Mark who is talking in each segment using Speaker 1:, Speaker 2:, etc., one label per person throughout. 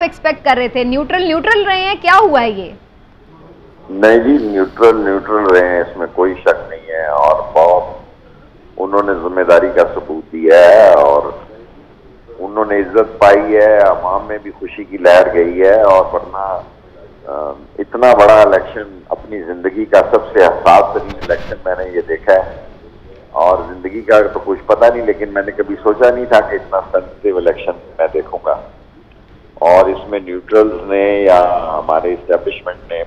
Speaker 1: Expect कर रहे थे? न्यूट्रल रहे हैं, क्या हुआ है ये?
Speaker 2: नहीं जी, न्यूट्रल रहे हैं, इसमें कोई शक नहीं है। और बहुत उन्होंने जिम्मेदारी का सबूत दिया है और उन्होंने इज्जत पाई है, अवाम में भी खुशी की लहर गई है। और वरना इतना बड़ा इलेक्शन, अपनी जिंदगी का सबसे हसास तरीन इलेक्शन मैंने ये देखा है। और जिंदगी का तो कुछ पता नहीं, लेकिन मैंने कभी सोचा नहीं था कि इतना सेंसिटिव इलेक्शन मैं देखूंगा। और इसमें न्यूट्रल्स ने या हमारे इस्टेब्लिशमेंट ने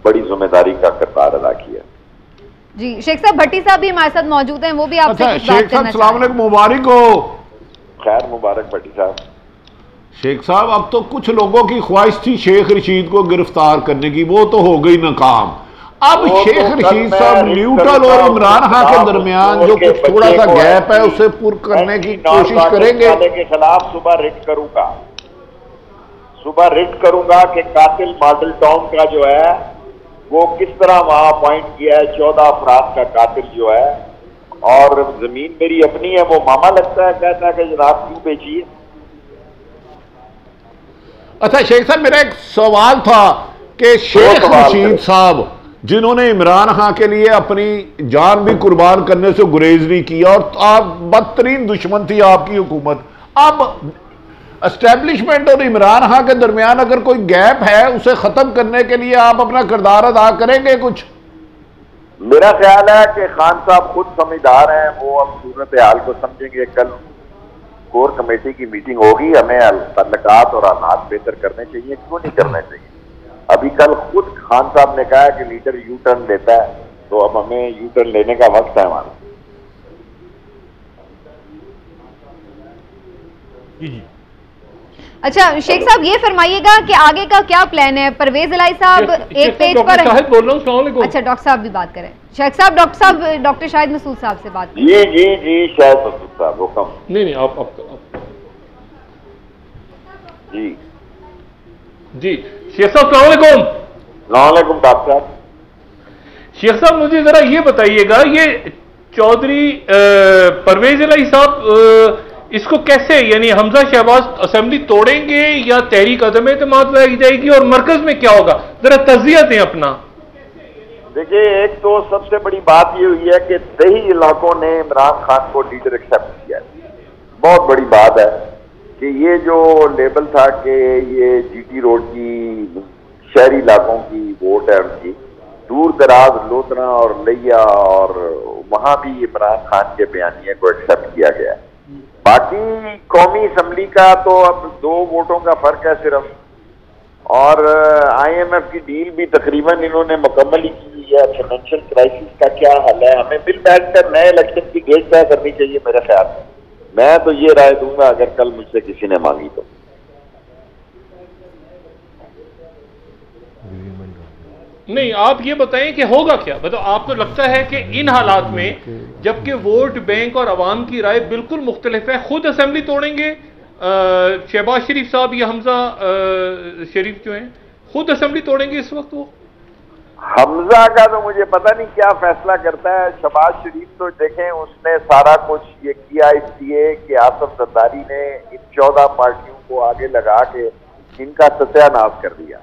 Speaker 2: बड़ी जिम्मेदारी का किरदार अदा किया।
Speaker 1: जी, शेख साहब भट्टी साहब भी हमारे साथ मौजूद हैं, वो भी आपसे कुछ बात करना
Speaker 3: चाहते हैं। मुबारक हो।
Speaker 2: खैर मुबारक भट्टी साहब।
Speaker 3: शेख साहब, अब तो कुछ लोगों की ख्वाहिश थी शेख रशीद को गिरफ्तार करने की, वो तो हो गई नाकाम। अब शेख रशीद साहब न्यूट्रल और इमरान खान के दरमियान जो कुछ थोड़ा सा गैप है उसे पूरा करने की कोशिश करेंगे।
Speaker 2: के खिलाफ सुबह रिट करूंगा कि कातिल मॉडल टाउन का जो है वो किस तरह वहां अपॉइंट किया है, 14 अफराद का कातिल जो है। और जमीन मेरी अपनी है, वो मामा लगता है, कहता है कि जनाब क्यों बेची है।
Speaker 3: अच्छा शेख साहब, मेरा एक सवाल था कि शेख रशीद साहब जिन्होंने इमरान खान के लिए अपनी जान भी कुर्बान करने से गुरेज नहीं किया और आप बदतरीन दुश्मन थी आपकी हुकूमत, अब एस्टेब्लिशमेंट और इमरान खान के दरमियान अगर कोई गैप है उसे खत्म करने के लिए आप अपना किरदार अदा करेंगे कुछ?
Speaker 2: मेरा ख्याल है कि खान साहब खुद समझदार हैं, वो अब सूरत हाल को समझेंगे। कल कोर कमेटी की मीटिंग होगी, हमें तल्लुकात और हालात बेहतर करने चाहिए, क्यों नहीं करने चाहिए। अभी कल खुद खान साहब ने कहा कि लीडर यू टर्न लेता है, तो अब हमें यू टर्न लेने का वक्त है हमारा।
Speaker 1: अच्छा शेख साहब, ये फरमाइएगा कि आगे का क्या प्लान है? परवेज इलाही साहब एक पेज पर
Speaker 4: शाहिद बोल रहा हूं।
Speaker 1: अच्छा डॉक्टर साहब भी बात करें। शेख साहब, डॉक्टर शाहिद मसूद साहब से बात करें।
Speaker 2: जी शाहिद मसूद साहब हुक्म।
Speaker 4: नहीं आप जी शेख साहब अस्सलाम वालेकुम।
Speaker 2: डॉक्टर साहब।
Speaker 4: शेख साहब मुझे जरा ये बताइएगा, ये चौधरी परवेज इलाही साहब इसको कैसे, यानी हमजा शहबाज असेंबली तोड़ेंगे या तहरीक अदम एतमाद लाई जाएगी और मरकज में क्या होगा, जरा तज़किया दें अपना।
Speaker 2: देखिए, एक तो सबसे बड़ी बात ये हुई है कि दही इलाकों ने इमरान खान को लीडर एक्सेप्ट किया। बहुत बड़ी बात है कि ये जो लेबल था कि ये जीटी रोड की शहरी इलाकों की वोट है उनकी, दूर दराज लोधरा और लिया और वहां भी इमरान खान के बयानिए को एक्सेप्ट किया गया। बाकी कौमी असम्बली का तो अब 2 वोटों का फर्क है सिर्फ। और IMF की डील भी तकरीबन इन्होंने मुकम्मल ही की है। फाइनेंशियल क्राइसिस का क्या हाल है, हमें मिल बैठकर नए इलेक्शन की डेट तय करनी चाहिए मेरे ख्याल में। मैं तो ये राय दूंगा अगर कल मुझसे किसी ने मांगी तो।
Speaker 4: नहीं, आप ये बताएं कि होगा क्या? मतलब आपको लगता है कि इन हालात में जबकि वोट बैंक और अवाम की राय बिल्कुल मुख्तलिफ है, खुद असेंबली तोड़ेंगे शहबाज शरीफ साहब या हमजा शरीफ जो हैं, खुद असेंबली तोड़ेंगे इस वक्त? वो
Speaker 2: हमजा का तो मुझे पता नहीं क्या फैसला करता है। शहबाज शरीफ तो देखें, उसने सारा कुछ ये किया इसलिए कि आसिफ जरदारी ने इन 14 पार्टियों को आगे लगा के इनका सत्यानाश कर दिया।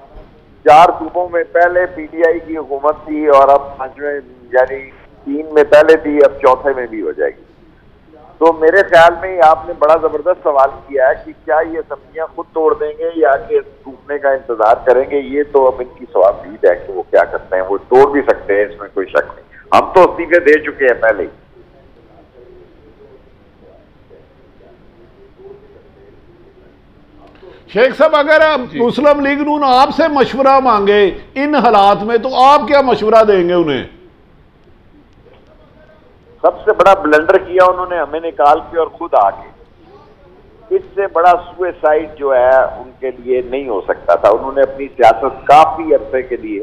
Speaker 2: 4 सूबों में पहले PTI की हुकूमत थी और अब 5वें यानी 3 में पहले थी, अब 4थे में भी हो जाएगी। तो मेरे ख्याल में आपने बड़ा जबरदस्त सवाल किया है कि क्या ये असम्बलियां खुद तोड़ देंगे या कि टूटने का इंतजार करेंगे। ये तो अब इनकी सवाल है कि वो क्या करते हैं। वो तोड़ भी सकते हैं, इसमें कोई शक नहीं। हम तो इस्तीफे दे चुके हैं पहले ही।
Speaker 3: शेख साहब, अगर मुस्लिम लीग नून आपसे मशवरा मांगे इन हालात में, तो आप क्या मशवरा देंगे उन्हें?
Speaker 2: सबसे बड़ा ब्लंडर किया उन्होंने, हमें निकाल के और खुद आगे। इससे बड़ा सुसाइड जो है उनके लिए नहीं हो सकता था। उन्होंने अपनी सियासत काफी अरसे के लिए,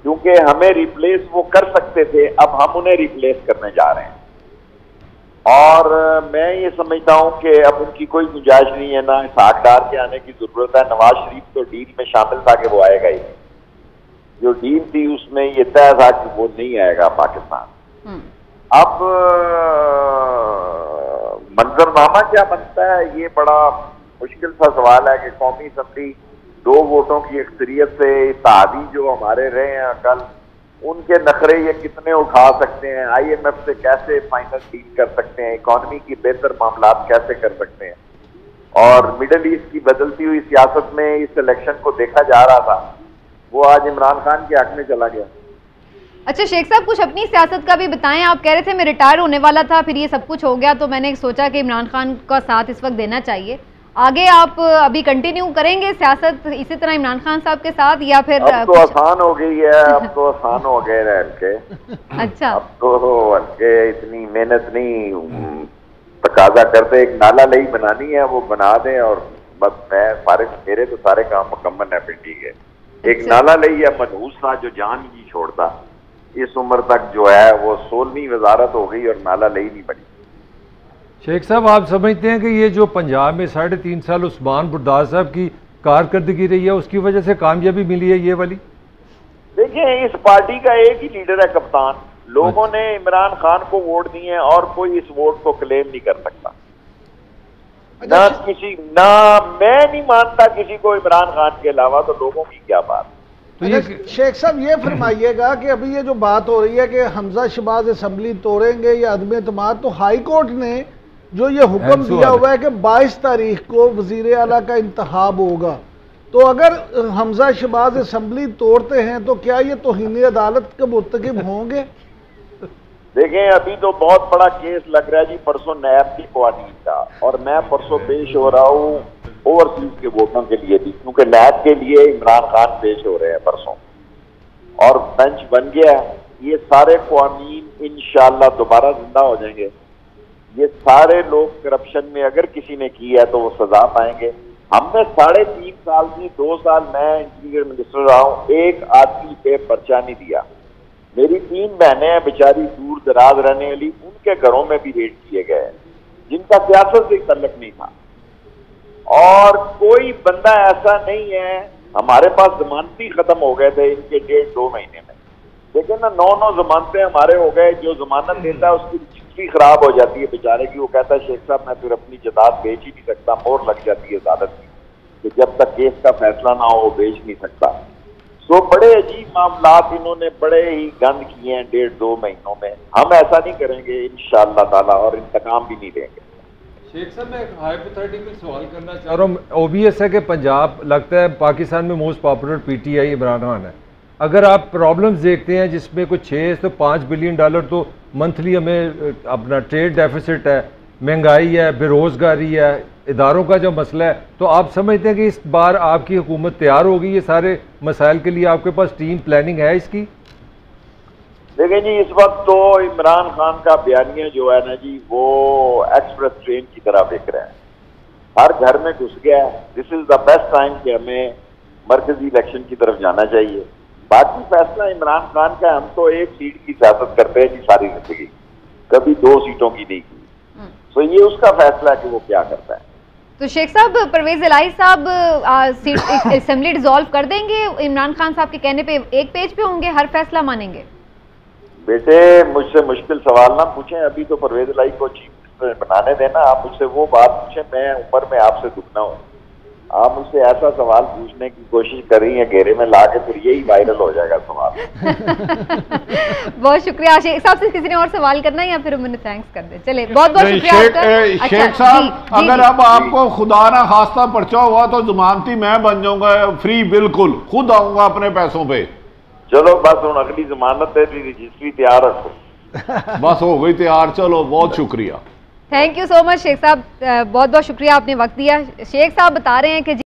Speaker 2: क्योंकि हमें रिप्लेस वो कर सकते थे, अब हम उन्हें रिप्लेस करने जा रहे हैं। और मैं ये समझता हूं कि अब उनकी कोई गुंजाइश नहीं है, ना इसहाक डार के आने की जरूरत है। नवाज शरीफ तो डील में शामिल था कि वो आएगा ही। जो डील थी उसमें ये तय था कि वो नहीं आएगा पाकिस्तान। अब मंजरनामा क्या बनता है ये बड़ा मुश्किल सा सवाल है कि कौमी असम्बली 2 वोटों की अक्सरियत से इत्तेहादी जो हमारे रहे हैं कल, उनके नखरे ये कितने उठा सकते हैं, IMF से कैसे फाइनल डील कर सकते हैं, इकॉनमी की बेहतर मामलात कैसे कर सकते हैं। और मिडल ईस्ट की बदलती हुई सियासत में इस इलेक्शन को देखा जा रहा था, वो आज इमरान खान के हक में चला गया।
Speaker 1: अच्छा शेख साहब, कुछ अपनी सियासत का भी बताएं। आप कह रहे थे मैं रिटायर होने वाला था, फिर ये सब कुछ हो गया, तो मैंने सोचा कि इमरान खान का साथ इस वक्त देना चाहिए। आगे आप अभी कंटिन्यू करेंगे सियासत इसी तरह इमरान खान साहब के साथ, या फिर
Speaker 2: अब तो आसान हो गई है, अब तो आसान हो गए हल्के।
Speaker 1: अच्छा,
Speaker 2: अब तो हल्के इतनी मेहनत नहीं तकाजा करते, एक नाला लई बनानी है वो बना दें और बस मैं मेरे तो सारे काम मुकम्मल है पिंडी के। एक
Speaker 1: अच्छा।
Speaker 2: नाला लई है मनहूस था जो जान नहीं छोड़ता, इस उम्र तक जो है वो 16वीं वजारत हो गई और नाला लई नहीं बनी।
Speaker 5: शेख साहब, आप समझते हैं कि ये जो पंजाब में 3.5 साल उस्मान बुरदार साहब की कारकर्दगी रही है, उसकी वजह से कामयाबी मिली है ये वाली?
Speaker 2: देखिए, इस पार्टी का एक ही लीडर है कप्तान, लोगों ने इमरान खान को वोट दिए हैं और कोई इस वोट को क्लेम नहीं कर सकता। ना मैं नहीं मानता किसी को इमरान खान के अलावा, तो लोगों की क्या बात।
Speaker 5: तो ये
Speaker 6: शेख साहब ये फरमाइएगा कि अभी ये जो बात हो रही है कि हमजा शहबाज असम्बली तोड़ेंगे या अदम एतमाद, तो हाई कोर्ट ने जो ये हुक्म दिया हुआ है कि 22 तारीख को वजीर आला का इंतखाब होगा, तो अगर हमजा शहबाज असम्बली तोड़ते हैं तो क्या ये तौहीन अदालत के मुर्तकिब होंगे?
Speaker 2: देखें, अभी तो बहुत बड़ा केस लग रहा है जी परसों नैब की कवानीन का, और मैं परसों पेश हो रहा हूँ ओवरसीज के वोटों के लिए भी, क्योंकि नैब के लिए इमरान खान पेश हो रहे हैं परसों और बेंच बन गया है। ये सारे कवानीन इंशाअल्लाह दोबारा जिंदा हो जाएंगे। ये सारे लोग करप्शन में अगर किसी ने की है तो वो सजा पाएंगे। हमने 3.5 साल की 2 साल मैं इंटीरियर मिनिस्टर रहा हूँ, एक आदमी पे पर्चा नहीं दिया। मेरी 3 बहनें हैं बेचारी दूर दराज रहने वाली, उनके घरों में भी रेड किए गए जिनका सियासत से तल्लुक नहीं था। और कोई बंदा ऐसा नहीं है, हमारे पास जमानती खत्म हो गए थे इनके 1.5-2 महीने में, लेकिन ना 9 जमानतें हमारे हो गए। जो जमानत देता है उसकी रजिस्ट्री खराब हो जाती है बेचारे की, वो कहता है शेख साहब मैं फिर अपनी जदाद बेच ही नहीं सकता, मोहर लग जाती है अदालत की, तो जब तक केस का फैसला ना हो वो बेच नहीं सकता। तो बड़े अजीब मामलात इन्होंने बड़े ही गंद किए हैं 1.5-2 महीनों में। हम ऐसा नहीं करेंगे इंशाअल्लाह ताला, और इंतकाम भी नहीं देंगे।
Speaker 5: शेख साहब, मैं एक हाइपोथेटिकल सवाल करना चाह रहा हूँ। ओबीएस है कि पंजाब लगता है पाकिस्तान में most popular PTI Imran Khan है। अगर आप प्रॉब्लम्स देखते हैं जिसमें कुछ 6 से 5 बिलियन डॉलर तो मंथली हमें अपना ट्रेड डेफिसिट है, महंगाई है, बेरोज़गारी है, इदारों का जो मसला है, तो आप समझते हैं कि इस बार आपकी हुकूमत तैयार होगी ये सारे मसाइल के लिए? आपके पास टीम प्लानिंग है इसकी?
Speaker 2: देखिए जी, इस वक्त तो इमरान खान का बयानिया जो है ना जी, वो एक्सप्रेस ट्रेन की तरह बिक रहा है, हर घर में घुस गया है। This is the best time कि हमें मरकजी इलेक्शन की तरफ जाना चाहिए। बाकी फैसला इमरान खान का, हम तो 1 सीट की सियासत करते हैं जी सारी जिंदगी, कभी 2 सीटों की नहीं की। तो ये उसका फैसला है कि वो क्या करता है।
Speaker 1: तो शेख साहब, परवेज इलाही साहब असेंबली डिसॉल्व कर देंगे इमरान खान साहब के कहने पे? एक पेज पे होंगे, हर फैसला मानेंगे?
Speaker 2: बेटे, मुझसे मुश्किल सवाल ना पूछें। अभी तो परवेज इलाही को चीफ मिनिस्टर बनाने देना। आप मुझसे वो बात पूछें, मैं उम्र में आपसे दुगना हूँ। आप मुझसे ऐसा सवाल पूछने की कोशिश कर रही हैं घेरे में ला के, फिर यही वायरल हो जाएगा सवाल।
Speaker 1: बहुत शुक्रिया। शेख साहब से किसी ने और सवाल करना है या फिर मैंने थैंक्स कर दे? चले, बहुत बहुत शुक्रिया।
Speaker 3: शेख साहब, अगर अब आपको खुदा ना खास्ता पर्चा हुआ तो जमानती मैं बन जाऊंगा, फ्री, बिल्कुल खुद आऊंगा अपने पैसों पे।
Speaker 2: चलो बस हुण अगली जमानत है, रजिस्ट्री तैयार रखो।
Speaker 3: बस हो गई तैयार। चलो, बहुत शुक्रिया।
Speaker 1: Thank you so much Sheikh साहब, बहुत बहुत शुक्रिया, आपने वक्त दिया। शेख साहब बता रहे हैं कि